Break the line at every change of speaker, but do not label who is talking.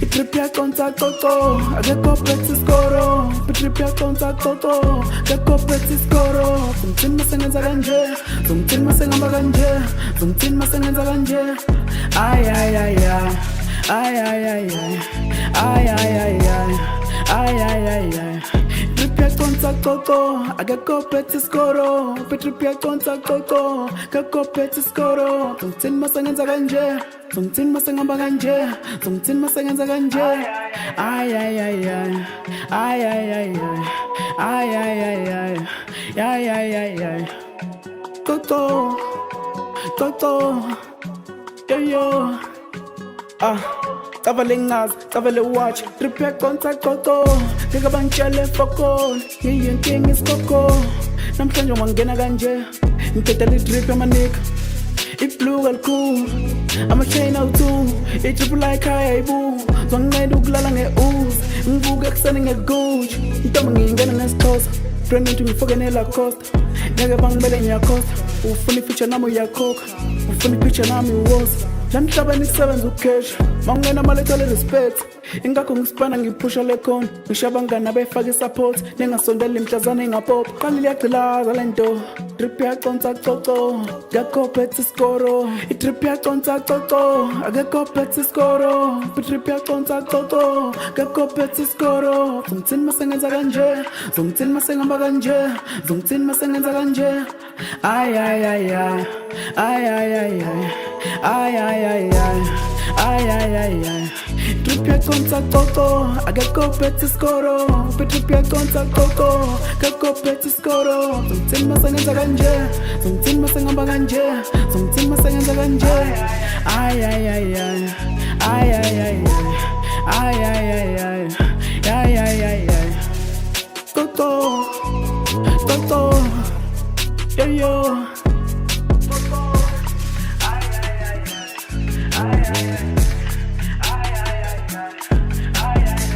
Itrip yakonza toto, akekho phethi isikoro. Itrip yakonza toto, akekho phethi isikoro. Zongithini masengenza kanje, zongithini masengihamba kanje, zongithini masengenza kanje. Ay ay ay ay, ay ay ay ay, ay ay ay ay, ay ay ay ay. Itrip yakonza toto, akekho phethi isikoro. Itrip yakonza toto, akekho phethi isikoro. Zongithini masengenza kanje, zongithini masengihamba kanje, zongithini masengenza kanje. Ay ay ay ay, ay ay ay ay, ay ay ay ay, ay ay ay ay. Toto, toto, yo yo. Cavale ngazi, cavale watch, trip yakonza toto. Ngeke bangitshele foko, ngiyinkinga isikoko. Namhlanje wangena kanje, ngicedela idrip yamanika. Iblue kalukhulu, ama-chain awu-2, i-triple ekhaya ibu. Zwanginceda ukulala nge-ooze, ngibuke ekuseni nge-Gucci. Intombi ngiyingena ngesixhosa, brand into ngifokene Lacoste. Ngeke bangibele ngiyakhosta, ufuna i-feature nami uyakhokha, ufuna i-picture nami uwoza. La mhlabeni kusebenza ukukesha, mangingena malethole respect. Ingakho ngisipana ngiphusha le khona, ngisho abangani abefaka i-support. Ningasondeli mhlazane ingapopha, qali liyagcilaza le nto. Drip yaconsa coco, akekho phethi isikoro. Idrip yaconsa coco, akekho phethi isikoro. Idrip yaconsa coco, akekho phethi isikoro. Zongithini masengenza kanje, zongithini masengihamba kanje, zongithini masengenza kanje. Ay ay ay ay, ay ay ay ay, ay ay ay ay, ay ay ay ay. Drip yaconsa coco, akekho phethi isikoro. Drip yaconsa coco, akekho phethi isikoro. Zongithini masengenza kanje, zongithini masengihamba kanje, zongithini masengenza kanje. Ay ay ay ay, ay ay ay ay, ay ay ay ay, ay ay ay ay. Toto, toto, yo yo. Ay ay ay ay, ay ay ay ay.